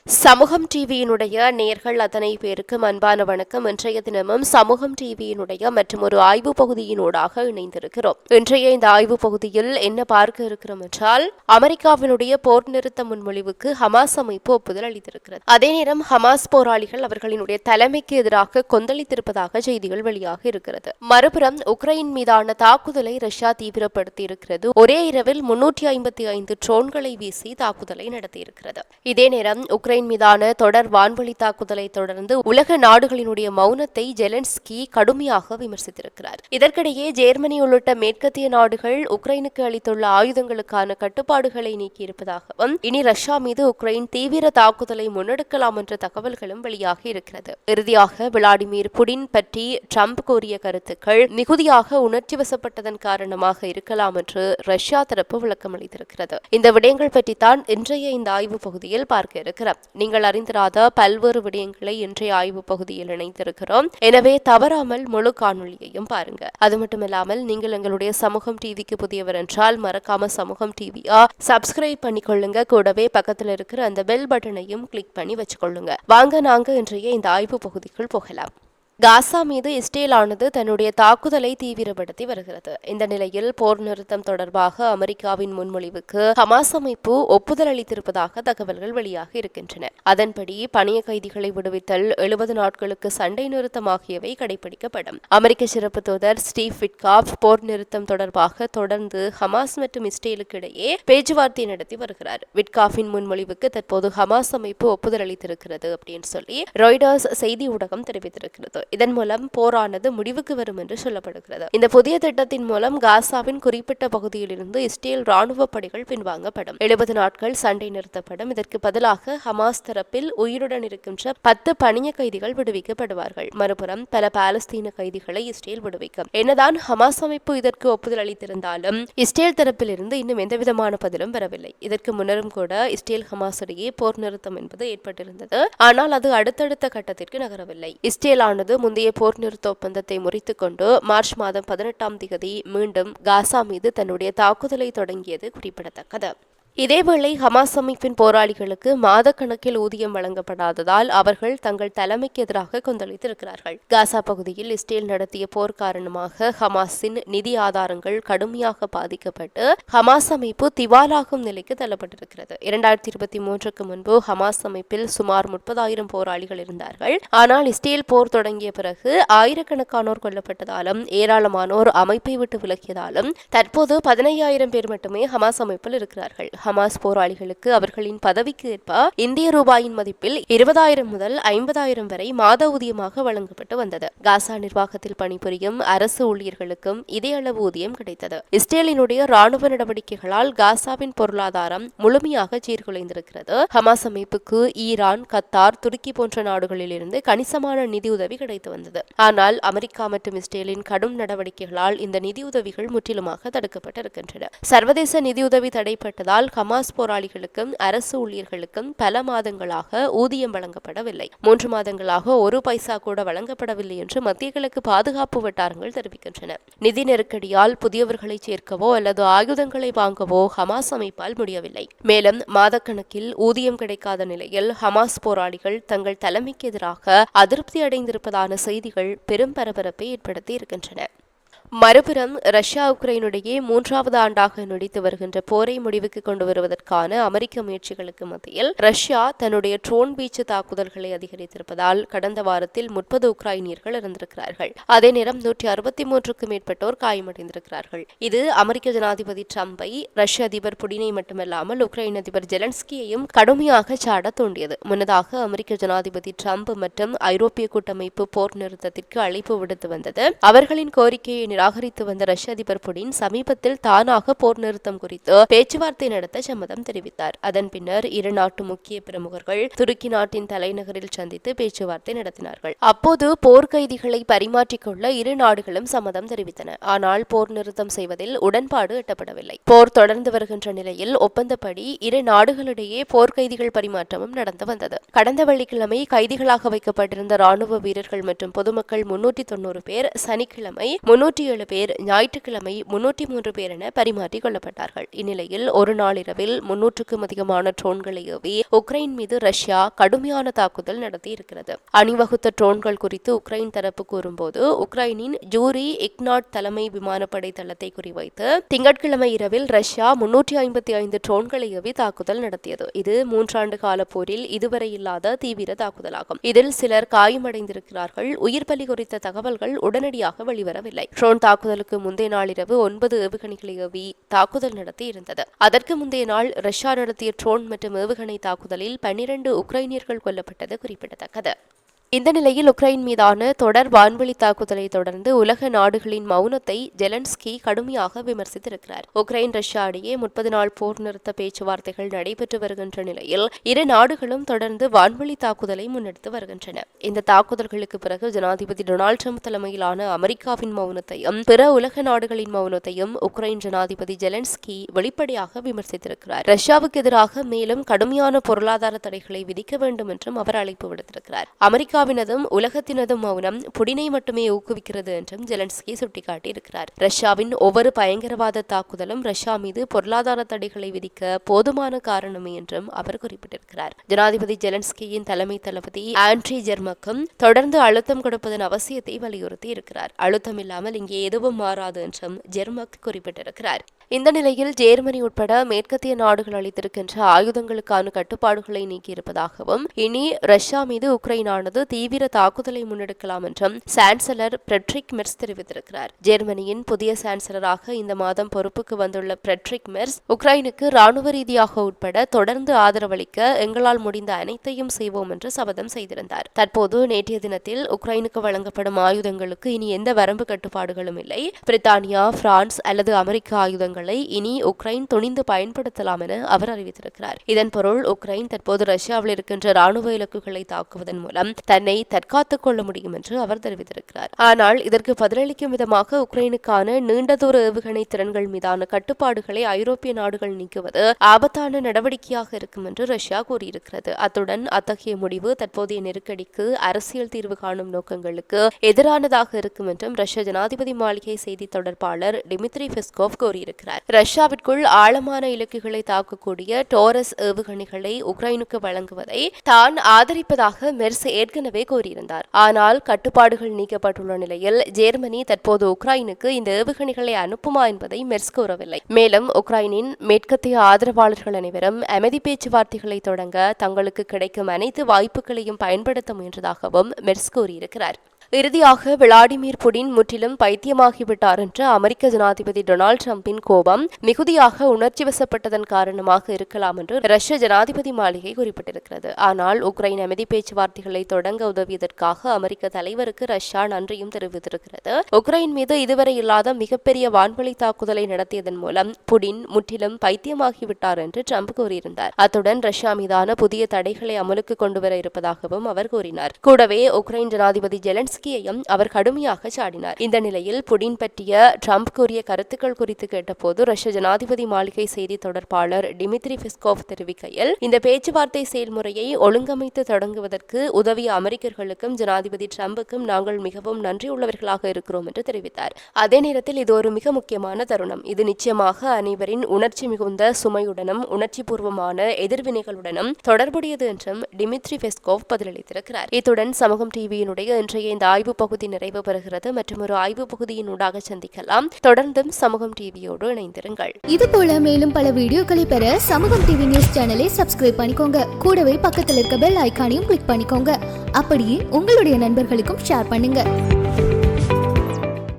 சமூகம் டிவியினுடைய நேர்கள் அத்தனை பேருக்கும் அன்பான வணக்கம். இன்றைய தினமும் சமூகம் டிவியினுடைய மற்றும் ஒரு ஆய்வு பகுதியினூடாக இணைந்திருக்கிறோம். இன்றைய இந்த ஆய்வு பகுதியில் என்ன பார்க்க இருக்கிறோம் என்றால், அமெரிக்காவினுடைய போர் நிறுத்த முன்மொழிவுக்கு ஹமாஸ் அமைப்பு ஒப்புதல் அளித்திருக்கிறது. அதே நேரம் ஹமாஸ் போராளிகள் அவர்களினுடைய தலைமைக்கு எதிராக கொந்தளித்திருப்பதாக செய்திகள் வெளியாக இருக்கிறது. மறுபுறம் உக்ரைன் மீதான தாக்குதலை ரஷ்யா தீவிரப்படுத்தி இருக்கிறது. ஒரே இரவில் 355 ட்ரோன்களை வீசி தாக்குதலை நடத்தியிருக்கிறது. இதே நேரம் உக்ரைன் மீதான தொடர் வான்வழி தாக்குதலை தொடர்ந்து உலக நாடுகளினுடைய மௌனத்தை ஜெலன்ஸ்கி கடுமையாக விமர்சித்திருக்கிறார். இதற்கிடையே ஜெர்மனி உள்ளிட்ட மேற்கத்திய நாடுகள் உக்ரைனுக்கு அளித்துள்ள ஆயுதங்களுக்கான கட்டுப்பாடுகளை நீக்கியிருப்பதாகவும் இனி ரஷ்யா மீது உக்ரைன் தீவிர தாக்குதலை முன்னெடுக்கலாம் என்ற தகவல்களும் வெளியாகி இருக்கிறது. இறுதியாக விளாடிமிர் புடின் பற்றி ட்ரம்ப் கூறிய கருத்துக்கள் மிகுதியாக உணர்ச்சி வசப்பட்டதன் காரணமாக இருக்கலாம் என்று ரஷ்யா தரப்பு விளக்கம் அளித்திருக்கிறது. இந்த விடயங்கள் பற்றித்தான் இன்றைய இந்த ஆய்வு பகுதியில் பார்க்க இருக்கிறோம். நீங்கள் அறிந்திராத பல்வேறு விடயங்களை இன்றைய ஆய்வு பகுதியில் இணைத்திருக்கிறோம். எனவே தவறாமல் முழு காணொலியையும் பாருங்க. அது மட்டுமில்லாமல் நீங்கள் எங்களுடைய சமூகம் டிவிக்கு புதியவர் என்றால் மறக்காம சமூகம் டிவியா சப்ஸ்கிரைப் பண்ணிக்கொள்ளுங்க. கூடவே பக்கத்தில் இருக்கிற அந்த பெல் பட்டனையும் கிளிக் பண்ணி வச்சுக்கொள்ளுங்க. வாங்க நாங்க இன்றைய இந்த ஆய்வு பகுதிக்குள் போகலாம். காசா மீது இஸ்ரேலானது தன்னுடைய தாக்குதலை தீவிரப்படுத்தி வருகிறது. இந்த நிலையில் போர் நிறுத்தம் தொடர்பாக அமெரிக்காவின் முன்மொழிவுக்கு ஹமாஸ் அமைப்பு ஒப்புதல் அளித்திருப்பதாக தகவல்கள் வெளியாக இருக்கின்றன. அதன்படி பணிய கைதிகளை விடுவித்தல், 70 நாட்களுக்கு சண்டை நிறுத்தம் ஆகியவை கடைபிடிக்கப்படும். அமெரிக்க சிறப்பு தூதர் ஸ்டீவ் விட்காஃப் போர் நிறுத்தம் தொடர்பாக தொடர்ந்து ஹமாஸ் மற்றும் இஸ்ரேலுக்கு இடையே பேச்சுவார்த்தை நடத்தி வருகிறார். விட்காஃபின் முன்மொழிவுக்கு தற்போது ஹமாஸ் அமைப்பு ஒப்புதல் அளித்திருக்கிறது அப்படின்னு சொல்லி ராய்டர்ஸ் செய்தி ஊடகம் தெரிவித்திருக்கிறது. இதன் மூலம் போரானது முடிவுக்கு வரும் என்று சொல்லப்படுகிறது. இந்த புதிய திட்டத்தின் மூலம் காசாவின் குறிப்பிட்ட பகுதியிலிருந்து இஸ்ரேல் ராணுவ படைகள் பின்வாங்கப்படும். 70 நாட்கள் சண்டை நிறுத்தப்படும். இதற்கு பதிலாக ஹமாஸ் தரப்பில் உயிருடன் இருக்கின்ற 10 பணிய கைதிகள் விடுவிக்கப்படுவார்கள். மறுபுறம் பல பாலஸ்தீன கைதிகளை இஸ்ரேல் விடுவிக்கும். என்னதான் ஹமாஸ் அமைப்பு இதற்கு ஒப்புதல் அளித்திருந்தாலும் இஸ்ரேல் தரப்பிலிருந்து இன்னும் எந்தவிதமான பதிலும் வரவில்லை. இதற்கு முன்னரும் கூட இஸ்ரேல் ஹமாஸ் இடையே போர் நிறுத்தம் என்பது ஏற்பட்டிருந்தது. ஆனால் அது அடுத்தடுத்த கட்டத்திற்கு நகரவில்லை. இஸ்ரேலானது முந்தைய போர் நிறுத்த ஒப்பந்தத்தை முறித்துக் கொண்டு மார்ச் மாதம் 18ஆம் தேதி மீண்டும் காசா மீது தன்னுடைய தாக்குதலை தொடங்கியது குறிப்பிடத்தக்கது. இதேவேளை ஹமாஸ் அமைப்பின் போராளிகளுக்கு மாதக்கணக்கில் ஊதியம் வழங்கப்படாததால் அவர்கள் தங்கள் தலைமைக்கு எதிராக கொந்தளித்திருக்கிறார்கள். காசா பகுதியில் இஸ்ரேல் நடத்திய போர் காரணமாக ஹமாஸின் நிதி ஆதாரங்கள் கடுமையாக பாதிக்கப்பட்டு ஹமாஸ் அமைப்பு திவாலாகும் நிலைக்கு தள்ளப்பட்டிருக்கிறது. 2023க்கு முன்பு ஹமாஸ் அமைப்பில் சுமார் 30,000 போராளிகள் இருந்தார்கள். ஆனால் இஸ்ரேல் போர் தொடங்கிய பிறகு ஆயிரக்கணக்கானோர் கொல்லப்பட்டதாலும் ஏராளமானோர் அமைப்பை விட்டு விலகியதாலும் தற்போது 15,000 பேர் மட்டுமே ஹமாஸ் அமைப்பில் இருக்கிறார்கள். ஹமாஸ் போராளிகளுக்கு அவர்களின் பதவிக்கு ஏற்ப இந்திய ரூபாயின் மதிப்பில் 20,000 முதல் 50,000 வரை மாத ஊதியமாக வழங்கப்பட்டு வந்தது. காசா நிர்வாகத்தில் பணிபுரியும் அரசு ஊழியர்களுக்கும் இதே அளவு ஊதியம் கிடைத்தது. இஸ்ரேலினுடைய ராணுவ நடவடிக்கைகளால் காசாவின் பொருளாதாரம் முழுமையாக சீர்குலைந்திருக்கிறது. ஹமாஸ் அமைப்புக்கு ஈரான், கத்தார், துருக்கி போன்ற நாடுகளிலிருந்து கணிசமான நிதியுதவி கிடைத்து வந்தது. ஆனால் அமெரிக்கா மற்றும் இஸ்ரேலின் கடும் நடவடிக்கைகளால் இந்த நிதியுதவிகள் முற்றிலுமாக தடுக்கப்பட்டிருக்கின்றன. சர்வதேச நிதியுதவி தடைப்பட்டதால் ஹமாஸ் போராளிகளுக்கும் அரசு ஊழியர்களுக்கும் பல மாதங்களாக ஊதியம் வழங்கப்படவில்லை. 3 மாதங்களாக 1 பைசா கூட வழங்கப்படவில்லை என்று மத்திய கிழக்கு பாதுகாப்பு வட்டாரங்கள் தெரிவிக்கின்றன. நிதி நெருக்கடியால் புதியவர்களை சேர்க்கவோ அல்லது ஆயுதங்களை வாங்கவோ ஹமாஸ் அமைப்பால் முடியவில்லை. மேலும் மாதக்கணக்கில் ஊதியம் கிடைக்காத நிலையில் ஹமாஸ் போராளிகள் தங்கள் தலைமைக்கு எதிராக அதிருப்தி அடைந்திருப்பதான செய்திகள் பெரும் பரபரப்பை ஏற்படுத்தி இருக்கின்றன. மறுபுறம் ரஷ்யா உக்ரைனுடைய 3வது ஆண்டாக நீடித்து வருகின்ற போரை முடிவுக்கு கொண்டு வருவதற்கான அமெரிக்க முயற்சிகளுக்கு மத்தியில் ரஷ்யா தன்னுடைய ட்ரோன் வீச்சு தாக்குதல்களை அதிகரித்திருப்பதால் கடந்த வாரத்தில் 30 உக்ரைனியர்கள் இறந்திருக்கிறார்கள். அதே நேரம் 163க்கும் மேற்பட்டோர் காயமடைந்திருக்கிறார்கள். இது அமெரிக்க ஜனாதிபதி ட்ரம்பை, ரஷ்ய அதிபர் புடினை மட்டுமல்லாமல் உக்ரைன் அதிபர் ஜெலன்ஸ்கியையும் கடுமையாக சாட தூண்டியது. முன்னதாக அமெரிக்க ஜனாதிபதி ட்ரம்ப் மற்றும் ஐரோப்பிய கூட்டமைப்பு போர் நிறுத்தத்திற்கு அழைப்பு விடுத்து வந்தது. அவர்களின் கோரிக்கையை நிராகரித்து வந்த ரஷ்ய அதிபர் புடின் சமீபத்தில் தானாக போர் நிறுத்தம் குறித்து பேச்சுவார்த்தை நடத்த சம்மதம் தெரிவித்தார். அதன் பின்னர் இரு நாட்டு முக்கிய பிரமுகர்கள் துருக்கி நாட்டின் தலைநகரில் சந்தித்து பேச்சுவார்த்தை நடத்தினார்கள். அப்போது போர் கைதிகளை பரிமாற்றிக்கொள்ள இரு நாடுகளும் சம்மதம் தெரிவித்தன. ஆனால் போர் நிறுத்தம் செய்வதில் உடன்பாடு எட்டப்படவில்லை. போர் தொடர்ந்து வருகின்ற நிலையில் ஒப்பந்தப்படி இரு நாடுகளிடையே போர் கைதிகள் பரிமாற்றமும் நடந்து வந்தது. கடந்த வெள்ளிக்கிழமை கைதிகளாக வைக்கப்பட்டிருந்த ராணுவ வீரர்கள் மற்றும் பொதுமக்கள் 390 பேர், சனிக்கிழமை 307 பேர் ஞாயிற்றுக்கிழமை 303 பேர் என பரிமாற்றிக் கொள்ளப்பட்டார்கள். இந்நிலையில் ஒரு நாள் இரவில் 300க்கும் அதிகமான ட்ரோன்களை ஏவி உக்ரைன் மீது ரஷ்யா கடுமையான தாக்குதல் நடத்தியிருக்கிறது. அணிவகுத்த ட்ரோன்கள் குறித்து உக்ரைன் தரப்பு கூறும்போது உக்ரைனின் யூரி இக்னாட் தலைமை விமானப்படை தளத்தை குறிவைத்து திங்கட்கிழமை இரவில் ரஷ்யா 355 ட்ரோன்களை ஏவி தாக்குதல் நடத்தியது. இது 3 ஆண்டு கால போரில் இதுவரை இல்லாத தீவிர தாக்குதலாகும். இதில் சிலர் காயமடைந்திருக்கிறார்கள். உயிர் பலி குறித்த தகவல்கள் உடனடியாக வெளிவரவில்லை. ட்ரோன் தாக்குதலுக்கு முந்தைய நாள் இரவு 9 ஏவுகணைகளை ஏவி தாக்குதல் நடத்தி இருந்தது. அதற்கு முந்தைய நாள் ரஷ்யா நடத்திய ட்ரோன் மற்றும் ஏவுகணை தாக்குதலில் 12 உக்ரைனியர்கள் கொல்லப்பட்டது குறிப்பிடத்தக்கது. இந்த நிலையில் உக்ரைன் மீதான தொடர் வான்வெளி தாக்குதலை தொடர்ந்து உலக நாடுகளின் மௌனத்தை ஜெலன்ஸ்கி கடுமையாக விமர்சித்திருக்கிறார். உக்ரைன் ரஷ்யா இடையே 30 நாள் போர் நிறுத்த பேச்சுவார்த்தைகள் நடைபெற்று வருகின்ற நிலையில் இரு நாடுகளும் தொடர்ந்து வான்வெளி தாக்குதலை முன்னெடுத்து வருகின்றன. இந்த தாக்குதல்களுக்கு பிறகு ஜனாதிபதி டொனால்டு ட்ரம்ப் தலைமையிலான அமெரிக்காவின் மௌனத்தையும் பிற உலக நாடுகளின் மௌனத்தையும் உக்ரைன் ஜனாதிபதி ஜெலன்ஸ்கி வெளிப்படையாக விமர்சித்திருக்கிறார். ரஷ்யாவுக்கு எதிராக மேலும் கடுமையான பொருளாதார தடைகளை விதிக்க வேண்டும் என்றும் அவர் அழைப்பு விடுத்திருக்கிறார். அமெரிக்காவினதும் உலகத்தினதும் மௌனம் புடினை மட்டுமே ஊக்குவிக்கிறது என்றும் ஜெலன்ஸ்கி சுட்டிக்காட்டியிருக்கிறார். ரஷ்யாவின் ஒவ்வொரு பயங்கரவாத தாக்குதலும் ரஷ்யா மீது பொருளாதார தடைகளை விதிக்க போதுமான காரணமே என்றும் அவர் குறிப்பிட்டிருக்கிறார். ஜனாதிபதி ஜெலன்ஸ்கியின் தலைமை தளபதி ஆண்ட்ரி ஜெர்மக்கும் தொடர்ந்து அழுத்தம் கொடுப்பதன் அவசியத்தை வலியுறுத்தி இருக்கிறார். அழுத்தம் இல்லாமல் இங்கே எதுவும் மாறாது என்றும் ஜெர்மக் குறிப்பிட்டிருக்கிறார். இந்த நிலையில் ஜெர்மனி உட்பட மேற்கத்திய நாடுகள் அளித்திருக்கின்ற ஆயுதங்களுக்கான கட்டுப்பாடுகளை நீக்கியிருப்பதாகவும் இனி ரஷ்யா மீது உக்ரைனானது தீவிர தாக்குதலை முன்னெடுக்கலாம் என்றும் சான்சலர் ஃபிரெட்ரிக் மெர்ஸ் தெரிவித்திருக்கிறார். ஜெர்மனியின் புதிய சான்சலராக இந்த மாதம் பொறுப்புக்கு வந்துள்ள ஃபிரெட்ரிக் மெர்ஸ் உக்ரைனுக்கு ராணுவ ரீதியாக உட்பட தொடர்ந்து ஆதரவளிக்க எங்களால் முடிந்த அனைத்தையும் செய்வோம் என்று சபதம் செய்திருந்தார். தற்போது நேற்றைய தினத்தில் உக்ரைனுக்கு வழங்கப்படும் ஆயுதங்களுக்கு இனி எந்த வரம்பு கட்டுப்பாடுகளும் இல்லை. பிரித்தானியா, பிரான்ஸ் அல்லது அமெரிக்க ஆயுதங்களை இனி உக்ரைன் துணிந்து பயன்படுத்தலாம் என அவர் அறிவித்திருக்கிறார். இதன் பொருள் உக்ரைன் தற்போது ரஷ்யாவில் இருக்கின்ற ராணுவ இலக்குகளை தாக்குவதன் மூலம் தன்னை தற்காத்துக் கொள்ள முடியும் என்று அவர் தெரிவித்திருக்கிறார். ஆனால் இதற்கு பதிலளிக்கும் விதமாக உக்ரைனுக்கான நீண்ட தூர ஏவுகணை திறன்கள் மீதான கட்டுப்பாடுகளை ஐரோப்பிய நாடுகள் நீக்குவது ஆபத்தான நடவடிக்கையாக இருக்கும் என்று ரஷ்யா கூறியிருக்கிறது. அத்துடன் அத்தகைய முடிவு தற்போதைய நெருக்கடிக்கு அரசியல் தீர்வு காணும் நோக்கங்களுக்கு எதிரானதாக இருக்கும் என்றும் ரஷ்ய ஜனாதிபதி மாளிகை செய்தி தொடர்பாளர் டிமித்ரி பெஸ்கோவ் கூறியிருக்கிறார். ரஷ்யாவிற்குள் ஆழமான இலக்குகளை தாக்கக்கூடிய டோரஸ் ஏவுகணைகளை உக்ரைனுக்கு வழங்குவதை தான் ஆதரிப்பதாக மெர்ஸ் ஏற்கனவே கூறியிருந்தார். ஆனால் கட்டுப்பாடுகள் நீக்கப்பட்டுள்ள நிலையில் ஜெர்மனி தற்போது உக்ரைனுக்கு இந்த ஏவுகணைகளை அனுப்புமா என்பதை மெர்ஸ் கூறவில்லை. மேலும் உக்ரைனின் மேற்கத்திய ஆதரவாளர்கள் அனைவரும் அமைதி பேச்சுவார்த்தைகளை தொடங்க தங்களுக்கு கிடைக்கும் அனைத்து வாய்ப்புகளையும் பயன்படுத்த முயன்றதாகவும் மெர்ஸ் கூறியிருக்கிறார். இறுதியாக விளாடிமிர் புடின் முற்றிலும் பைத்தியமாகிவிட்டார் என்று அமெரிக்க ஜனாதிபதி டொனால்டு ட்ரம்பின் கோபம் மிகுதியாக உணர்ச்சி வசப்பட்டதன் காரணமாக இருக்கலாம் என்று ரஷ்ய ஜனாதிபதி மாளிகை குறிப்பிட்டிருக்கிறது. ஆனால் உக்ரைன் அமைதி பேச்சுவார்த்தைகளை தொடங்க உதவியதற்காக அமெரிக்க தலைவருக்கு ரஷ்யா நன்றியும் தெரிவித்திருக்கிறது. உக்ரைன் மீது இதுவரை இல்லாத மிகப்பெரிய வான்வெளி தாக்குதலை நடத்தியதன் மூலம் புடின் முற்றிலும் பைத்தியமாகிவிட்டார் என்று ட்ரம்ப் கூறியிருந்தார். அத்துடன் ரஷ்யா மீதான புதிய தடைகளை அமலுக்கு கொண்டுவர இருப்பதாகவும் அவர் கூறினார். கூடவே உக்ரைன் ஜனாதிபதி ஜெலன்ஸ்கி அவர் கடுமையாக சாடினார். இந்த நிலையில் புடின் பற்றிய ட்ரம்ப் கூறிய கருத்துக்கள் குறித்து கேட்டபோது ரஷ்ய ஜனாதிபதி மாளிகை செய்தி தொடர்பாளர் டிமித்ரி பெஸ்கோவ் தெரிவிக்கையில் இந்த பேச்சுவார்த்தை செயல்முறையை ஒழுங்கமைத்து தொடங்குவதற்கு உதவிய அமெரிக்கர்களுக்கும் ஜனாதிபதி ட்ரம்புக்கும் நாங்கள் மிகவும் நன்றியுள்ளவர்களாக இருக்கிறோம் என்று தெரிவித்தார். அதே நேரத்தில் இது ஒரு மிக முக்கியமான தருணம். இது நிச்சயமாக அனைவரின் உணர்ச்சி மிகுந்த சுமையுடனும் உணர்ச்சி பூர்வமான எதிர்வினைகளுடனும் தொடர்புடையது என்றும் டிமித்ரி பெஸ்கோவ் பதிலளித்திருக்கிறார். இத்துடன் சமூகம் டிவியினுடைய இன்றைய இந்த ஆய்வு பகுதி நிறைவு பெறுகிறது. மற்றும் ஒரு ஆய்வு பகுதியின் ஊடாக சந்திக்கலாம். தொடர்ந்தும் சமூகம் டிவியோடு இணைந்திருங்கள். இது போல மேலும் பல வீடியோக்களை பெற சமூகம் டிவி நியூஸ் சேனலை சப்ஸ்கிரைப் பண்ணிக்கோங்க. கூடவே பக்கத்தில் இருக்க பெல் ஐகானையும் கிளிக் பண்ணிக்கோங்க. அப்படியே உங்களுடைய நண்பர்களுக்கும் ஷேர் பண்ணுங்க.